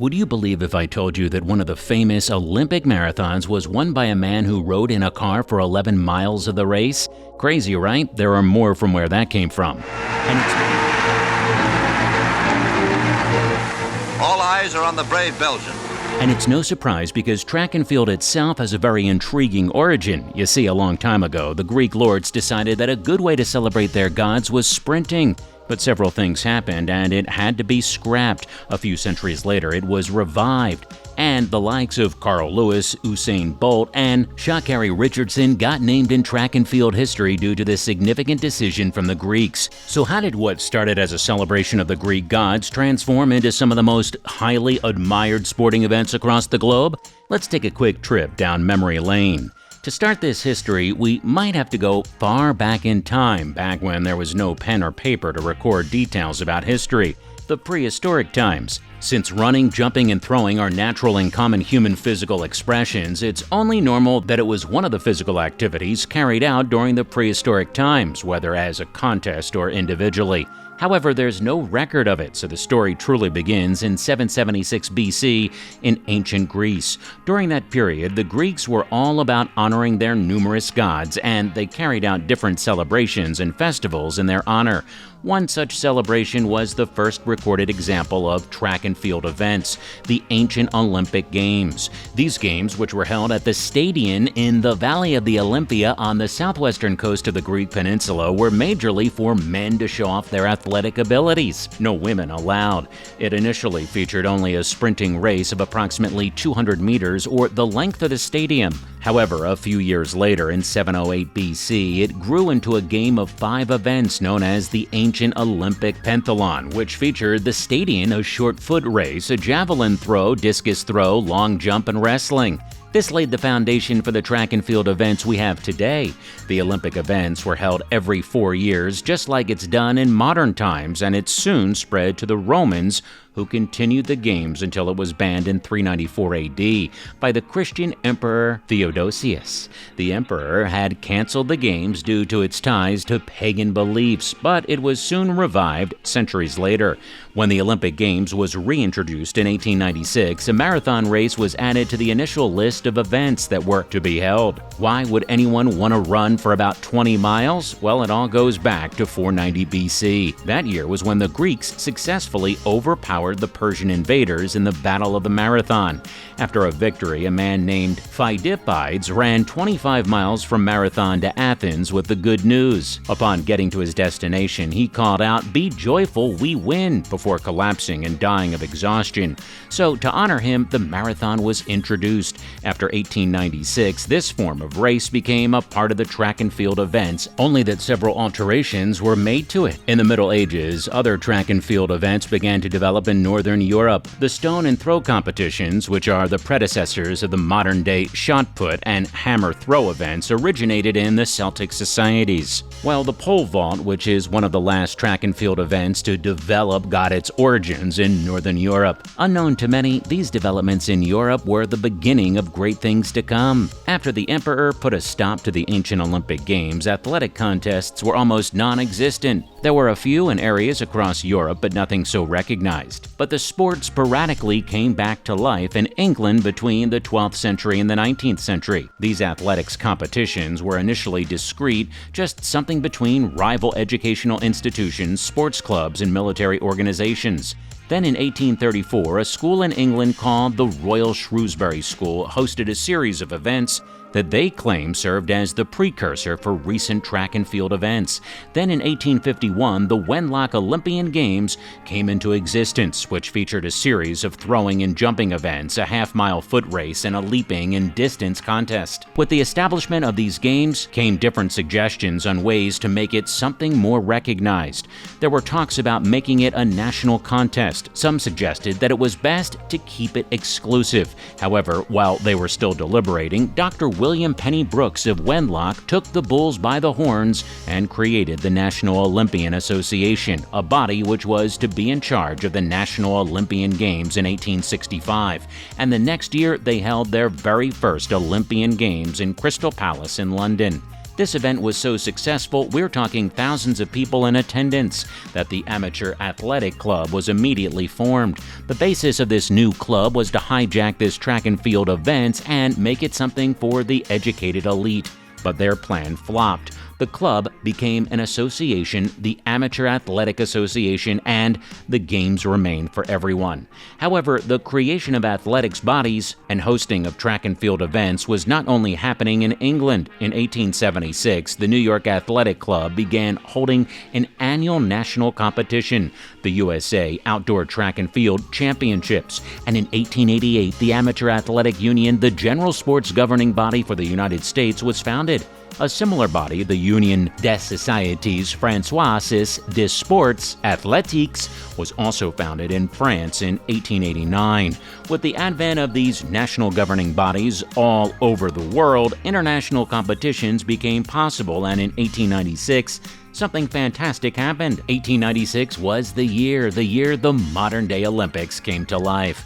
Would you believe if I told you that one of the famous Olympic marathons was won by a man who rode in a car for 11 miles of the race? Crazy, right? There are more from where that came from. All eyes are on the brave Belgian. And it's no surprise because track and field itself has a very intriguing origin. You see, a long time ago, the Greek lords decided that a good way to celebrate their gods was sprinting. But several things happened and it had to be scrapped. A few centuries later, it was revived. And the likes of Carl Lewis, Usain Bolt, and Sha'Carri Richardson got named in track and field history due to this significant decision from the Greeks. So how did what started as a celebration of the Greek gods transform into some of the most highly admired sporting events across the globe? Let's take a quick trip down memory lane. To start this history, we might have to go far back in time, back when there was no pen or paper to record details about history, the prehistoric times. Since running, jumping, and throwing are natural and common human physical expressions, it's only normal that it was one of the physical activities carried out during the prehistoric times, whether as a contest or individually. However, there's no record of it, so the story truly begins in 776 BC in ancient Greece. During that period, the Greeks were all about honoring their numerous gods, and they carried out different celebrations and festivals in their honor. One such celebration was the first recorded example of track and field events, the ancient Olympic Games. These games, which were held at the Stadion in the Valley of the Olympia on the southwestern coast of the Greek peninsula, were majorly for men to show off their athletic abilities. No women allowed. It initially featured only a sprinting race of approximately 200 meters, or the length of the stadium. However, a few years later, in 708 BC, it grew into a game of 5 events known as the Ancient Olympic Pentathlon, which featured the Stadion, a short foot race, a javelin throw, discus throw, long jump, and wrestling. This laid the foundation for the track and field events we have today. The Olympic events were held every 4 years, just like it's done in modern times, and it soon spread to the Romans, who continued the games until it was banned in 394 AD by the Christian Emperor Theodosius. The emperor had canceled the games due to its ties to pagan beliefs, but it was soon revived centuries later. When the Olympic Games was reintroduced in 1896, a marathon race was added to the initial list of events that were to be held. Why would anyone want to run for about 20 miles? Well, it all goes back to 490 BC. That year was when the Greeks successfully overpowered the Persian invaders in the Battle of the Marathon. After a victory, a man named Phidippides ran 25 miles from Marathon to Athens with the good news. Upon getting to his destination, he called out, "Be joyful, we win," before collapsing and dying of exhaustion. So, to honor him, the marathon was introduced. After 1896, this form of race became a part of the track and field events, only that several alterations were made to it. In the Middle Ages, other track and field events began to develop in Northern Europe. The stone and throw competitions, which are the predecessors of the modern-day shot put and hammer throw events, originated in the Celtic societies. While the pole vault, which is one of the last track and field events to develop, got its origins in Northern Europe. Unknown to many, these developments in Europe were the beginning of great things to come. After the emperor put a stop to the ancient Olympic Games, athletic contests were almost non-existent. There were a few in areas across Europe, but nothing so recognized. But the sport sporadically came back to life in England between the 12th century and the 19th century. These athletics competitions were initially discreet, just something between rival educational institutions, sports clubs, and military organizations. Then in 1834, a school in England called the Royal Shrewsbury School hosted a series of events that they claim served as the precursor for recent track and field events. Then in 1851, the Wenlock Olympian Games came into existence, which featured a series of throwing and jumping events, a half-mile foot race, and a leaping and distance contest. With the establishment of these games came different suggestions on ways to make it something more recognized. There were talks about making it a national contest. Some suggested that it was best to keep it exclusive. However, while they were still deliberating, Dr. William Penny Brooks of Wenlock took the bulls by the horns and created the National Olympian Association, a body which was to be in charge of the National Olympian Games in 1865. And the next year, they held their very first Olympian Games in Crystal Palace in London. This event was so successful, we're talking thousands of people in attendance, that the Amateur Athletic Club was immediately formed. The basis of this new club was to hijack this track and field events and make it something for the educated elite. But their plan flopped. The club became an association, the Amateur Athletic Association, and the games remained for everyone. However, the creation of athletics bodies and hosting of track and field events was not only happening in England. In 1876, the New York Athletic Club began holding an annual national competition, the USA Outdoor Track and Field Championships. And in 1888, the Amateur Athletic Union, the general sports governing body for the United States, was founded. A similar body, the Union des Sociétés Françaises des Sports Athletiques, was also founded in France in 1889. With the advent of these national governing bodies all over the world, international competitions became possible, and in 1896, something fantastic happened. 1896 was the year the modern-day Olympics came to life.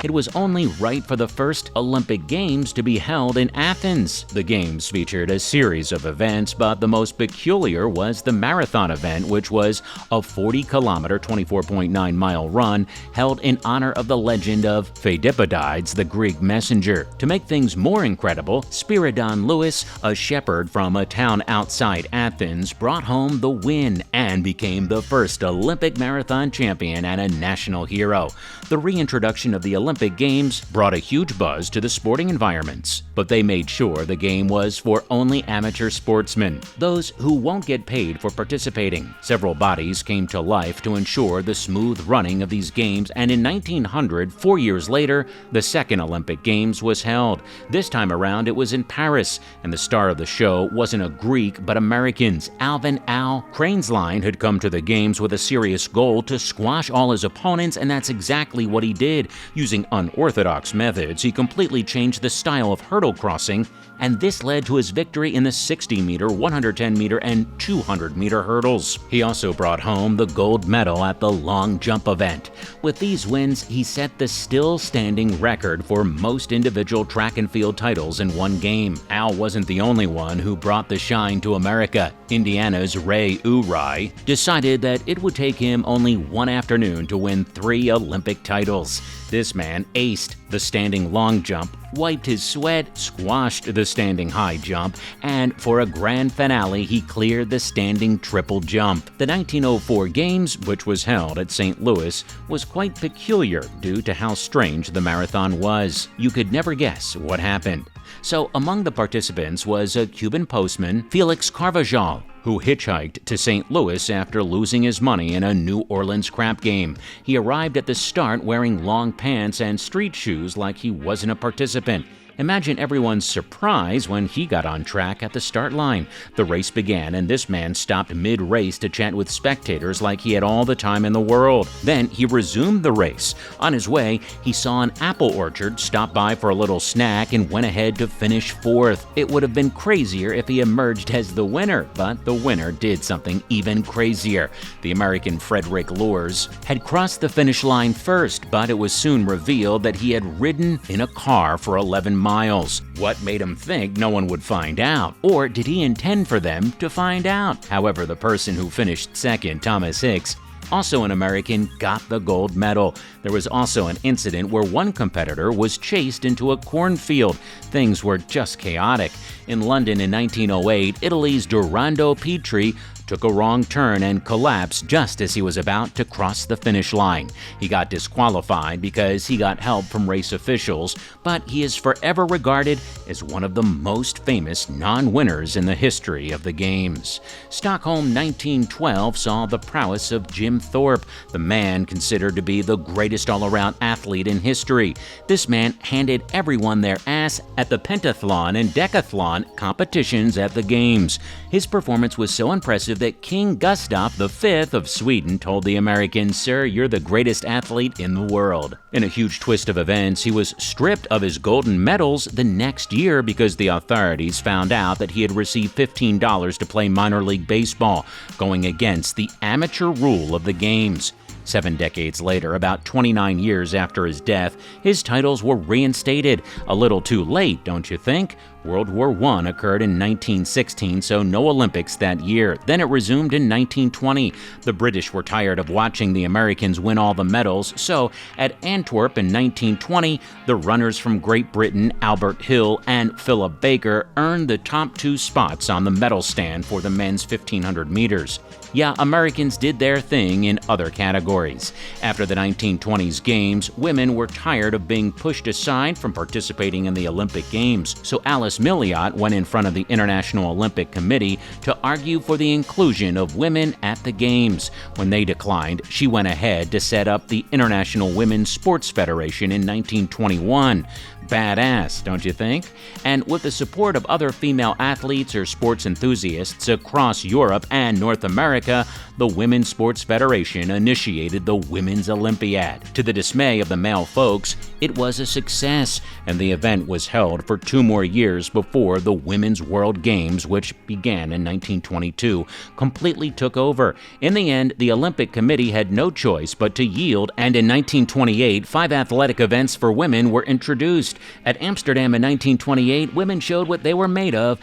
It was only right for the first Olympic Games to be held in Athens. The Games featured a series of events, but the most peculiar was the marathon event, which was a 40-kilometer, 24.9-mile run held in honor of the legend of Phidippides, the Greek messenger. To make things more incredible, Spiridon Lewis, a shepherd from a town outside Athens, brought home the win and became the first Olympic marathon champion and a national hero. The reintroduction of the Olympic Games brought a huge buzz to the sporting environments, but they made sure the game was for only amateur sportsmen, those who won't get paid for participating. Several bodies came to life to ensure the smooth running of these games, and in 1900, 4 years later, the second Olympic Games was held. This time around, it was in Paris, and the star of the show wasn't a Greek, but Americans. Alvin "Al" Cranesline had come to the games with a serious goal to squash all his opponents, and that's exactly what he did. Using unorthodox methods, he completely changed the style of hurdle crossing, and this led to his victory in the 60-meter, 110-meter, and 200-meter hurdles. He also brought home the gold medal at the long jump event. With these wins, he set the still-standing record for most individual track and field titles in one game. Al wasn't the only one who brought the shine to America. Indiana's Ray Urai decided that it would take him only one afternoon to win 3 Olympic titles. This man aced the standing long jump, wiped his sweat, squashed the standing high jump, and for a grand finale, he cleared the standing triple jump. The 1904 Games, which was held at St. Louis, was quite peculiar due to how strange the marathon was. You could never guess what happened. So among the participants was a Cuban postman, Felix Carvajal, who hitchhiked to St. Louis after losing his money in a New Orleans crap game. He arrived at the start wearing long pants and street shoes like he wasn't a participant. Imagine everyone's surprise when he got on track at the start line. The race began, and this man stopped mid-race to chat with spectators like he had all the time in the world. Then he resumed the race. On his way, he saw an apple orchard, stopped by for a little snack, and went ahead to finish 4th. It would have been crazier if he emerged as the winner, but the winner did something even crazier. The American Frederick Lours had crossed the finish line first, but it was soon revealed that he had ridden in a car for 11 miles. What made him think no one would find out? Or did he intend for them to find out? However, the person who finished second, Thomas Hicks, also an American, got the gold medal. There was also an incident where one competitor was chased into a cornfield. Things were just chaotic. In London in 1908, Italy's Dorando Petri took a wrong turn and collapsed just as he was about to cross the finish line. He got disqualified because he got help from race officials, but he is forever regarded as one of the most famous non-winners in the history of the Games. Stockholm 1912 saw the prowess of Jim Thorpe, the man considered to be the greatest all-around athlete in history. This man handed everyone their ass at the pentathlon and decathlon competitions at the Games. His performance was so impressive reported that King Gustav V of Sweden told the Americans, "Sir, you're the greatest athlete in the world." In a huge twist of events, he was stripped of his golden medals the next year because the authorities found out that he had received $15 to play minor league baseball, going against the amateur rule of the games. 7 decades later, about 29 years after his death, his titles were reinstated. A little too late, don't you think? World War I occurred in 1916, so no Olympics that year. Then it resumed in 1920. The British were tired of watching the Americans win all the medals, so at Antwerp in 1920, the runners from Great Britain, Albert Hill and Philip Baker, earned the top 2 spots on the medal stand for the men's 1500 meters. Yeah, Americans did their thing in other categories. After the 1920s Games, women were tired of being pushed aside from participating in the Olympic Games, so Alice Milliot went in front of the International Olympic Committee to argue for the inclusion of women at the Games. When they declined, she went ahead to set up the International Women's Sports Federation in 1921. Badass, don't you think? And with the support of other female athletes or sports enthusiasts across Europe and North America, the Women's Sports Federation initiated the Women's Olympiad. To the dismay of the male folks, it was a success, and the event was held for 2 more years before the Women's World Games, which began in 1922, completely took over. In the end, the Olympic Committee had no choice but to yield, and in 1928, 5 athletic events for women were introduced. At Amsterdam in 1928, women showed what they were made of.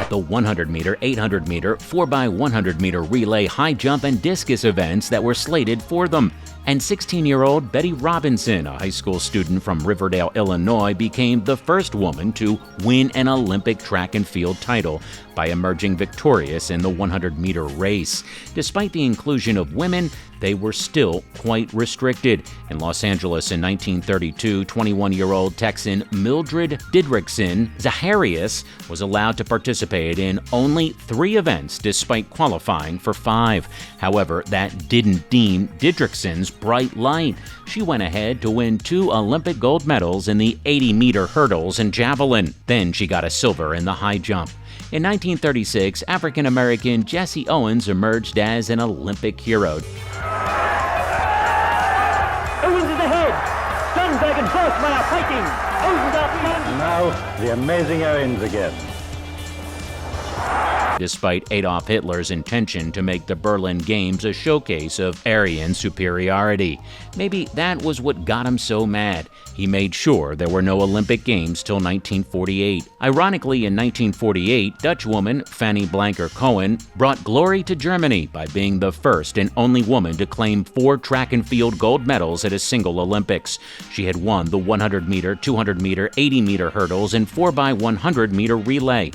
The 100-meter, 800-meter, 4x100-meter relay, high jump, and discus events that were slated for them. And 16-year-old Betty Robinson, a high school student from Riverdale, Illinois, became the first woman to win an Olympic track and field title by emerging victorious in the 100-meter race. Despite the inclusion of women, they were still quite restricted. In Los Angeles in 1932, 21-year-old Texan Mildred Didrikson Zaharias was allowed to participate in only 3 events despite qualifying for 5. However, that didn't dim Didrikson's bright light. She went ahead to win 2 Olympic gold medals in the 80-meter hurdles and javelin. Then she got a silver in the high jump. In 1936, African-American Jesse Owens emerged as an Olympic hero. Owens is ahead. Sternberg and Borsman are fighting. Owens out front. Now, the amazing Owens again. Despite Adolf Hitler's intention to make the Berlin Games a showcase of Aryan superiority. Maybe that was what got him so mad. He made sure there were no Olympic Games till 1948. Ironically, in 1948, Dutch woman Fanny Blanker-Cohen brought glory to Germany by being the first and only woman to claim 4 track and field gold medals at a single Olympics. She had won the 100-meter, 200-meter, 80-meter hurdles and 4x100-meter relay.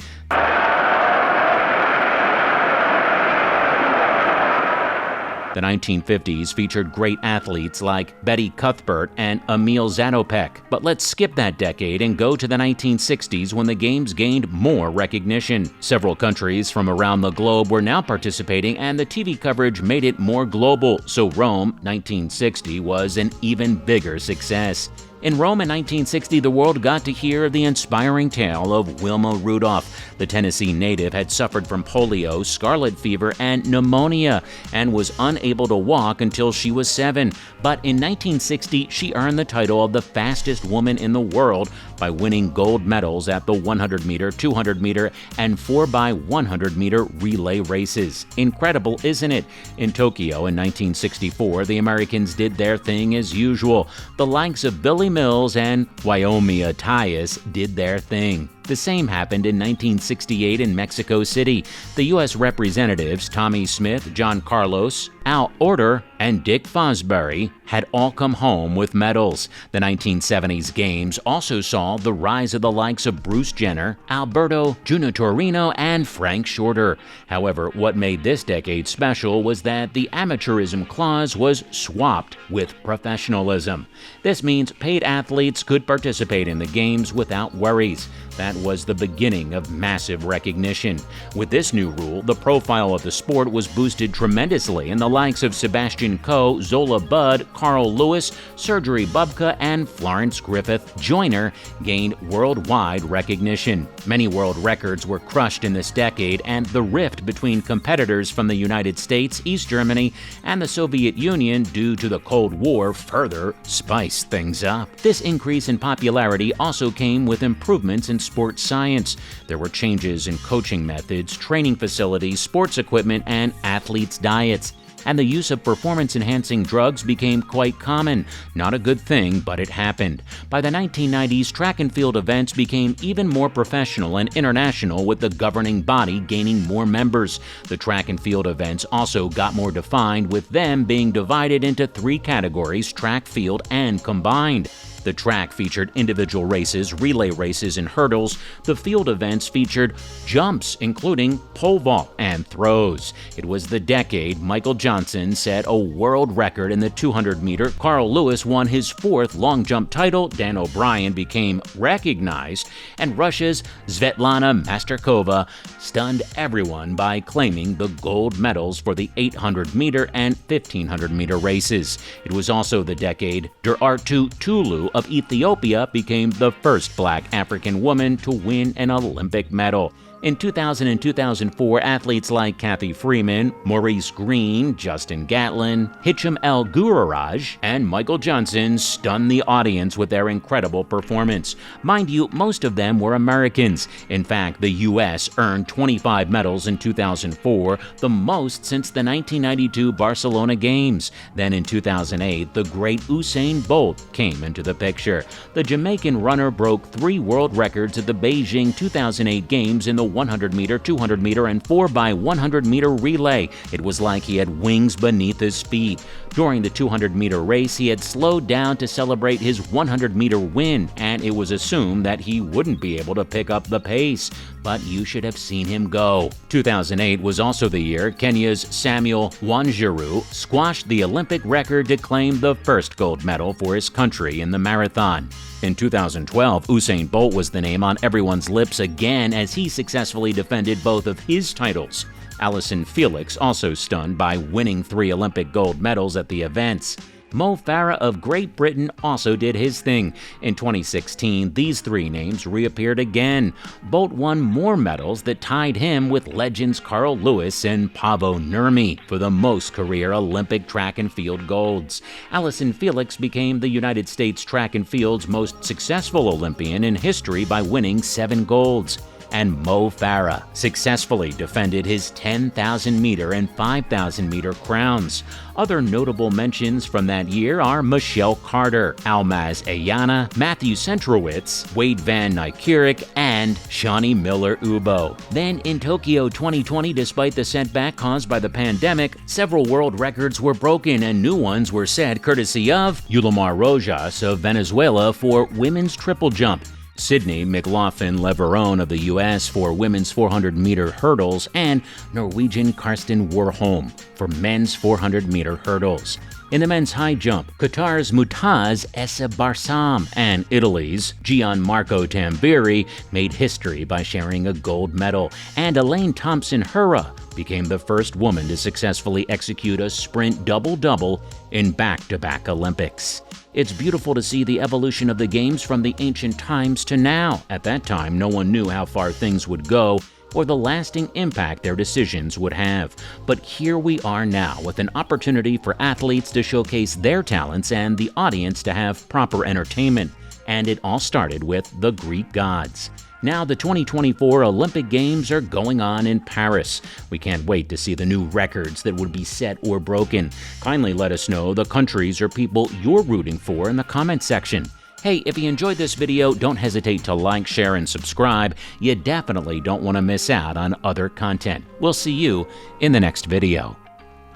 The 1950s featured great athletes like Betty Cuthbert and Emil Zatopek. But let's skip that decade and go to the 1960s when the Games gained more recognition. Several countries from around the globe were now participating, and the TV coverage made it more global, so Rome, 1960, was an even bigger success. In Rome in 1960, the world got to hear the inspiring tale of Wilma Rudolph. The Tennessee native had suffered from polio, scarlet fever, and pneumonia, and was unable to walk until she was 7. But in 1960, she earned the title of the fastest woman in the world by winning gold medals at the 100-meter, 200-meter, and 4x100-meter relay races. Incredible, isn't it? In Tokyo in 1964, the Americans did their thing as usual. The likes of Billy Mills and Wyomia Tyus did their thing. The same happened in 1968 in Mexico City. The U.S. representatives Tommy Smith, John Carlos, Al Order, and Dick Fosbury had all come home with medals. The 1970s Games also saw the rise of the likes of Bruce Jenner, Alberto Giantorino, and Frank Shorter. However, what made this decade special was that the amateurism clause was swapped with professionalism. This means paid athletes could participate in the Games without worries. That was the beginning of massive recognition. With this new rule, the profile of the sport was boosted tremendously, and the likes of Sebastian Coe, Zola Budd, Carl Lewis, Sergei Bubka, and Florence Griffith Joyner gained worldwide recognition. Many world records were crushed in this decade, and the rift between competitors from the United States, East Germany, and the Soviet Union due to the Cold War further spiced things up. This increase in popularity also came with improvements in sports science. There were changes in coaching methods, training facilities, sports equipment, and athletes' diets. And the use of performance-enhancing drugs became quite common. Not a good thing, but it happened. By the 1990s, track and field events became even more professional and international, with the governing body gaining more members. The track and field events also got more defined, with them being divided into 3 categories: track, field, and combined. The track featured individual races, relay races, and hurdles. The field events featured jumps, including pole vault and throws. It was the decade Michael Johnson set a world record in the 200-meter. Carl Lewis won his 4th long jump title. Dan O'Brien became recognized, and Russia's Svetlana Masterkova stunned everyone by claiming the gold medals for the 800-meter and 1500-meter races. It was also the decade Derartu Tulu of Ethiopia became the first Black African woman to win an Olympic medal. In 2000 and 2004, athletes like Kathy Freeman, Maurice Green, Justin Gatlin, Hicham El Guraraj, and Michael Johnson stunned the audience with their incredible performance. Mind you, most of them were Americans. In fact, the U.S. earned 25 medals in 2004, the most since the 1992 Barcelona Games. Then in 2008, the great Usain Bolt came into the picture. The Jamaican runner broke 3 world records at the Beijing 2008 Games in the 100-meter, 200-meter, and 4x100-meter relay. It was like he had wings beneath his feet. During the 200-meter race, he had slowed down to celebrate his 100-meter win, and it was assumed that he wouldn't be able to pick up the pace. But you should have seen him go. 2008 was also the year Kenya's Samuel Wanjiru squashed the Olympic record to claim the first gold medal for his country in the marathon. In 2012, Usain Bolt was the name on everyone's lips again as he successfully defended both of his titles. Allyson Felix also stunned by winning 3 Olympic gold medals at the events. Mo Farah of Great Britain also did his thing. In 2016, these 3 names reappeared again. Bolt won more medals that tied him with legends Carl Lewis and Paavo Nurmi for the most career Olympic track and field golds. Allyson Felix became the United States track and field's most successful Olympian in history by winning 7 golds. And Mo Farah successfully defended his 10,000-meter and 5,000-meter crowns. Other notable mentions from that year are Michelle Carter, Almaz Ayana, Matthew Centrowitz, Wade Van Niekerk, and Shawnee Miller-Ubo. Then in Tokyo 2020, despite the setback caused by the pandemic, several world records were broken and new ones were set courtesy of Yulimar Rojas of Venezuela for women's triple jump, Sydney McLaughlin-Leverone of the U.S. for women's 400-meter hurdles, and Norwegian Karsten Warholm for men's 400-meter hurdles. In the men's high jump, Qatar's Mutaz Essa Barsam and Italy's Gianmarco Tambiri made history by sharing a gold medal, and Elaine Thompson-Herah became the first woman to successfully execute a sprint double-double in back-to-back Olympics. It's beautiful to see the evolution of the games from the ancient times to now. At that time, no one knew how far things would go or the lasting impact their decisions would have. But here we are now with an opportunity for athletes to showcase their talents and the audience to have proper entertainment. And it all started with the Greek gods. Now the 2024 Olympic Games are going on in Paris. We can't wait to see the new records that would be set or broken. Kindly let us know the countries or people you're rooting for in the comment section. Hey, if you enjoyed this video, don't hesitate to like, share, and subscribe. You definitely don't want to miss out on other content. We'll see you in the next video.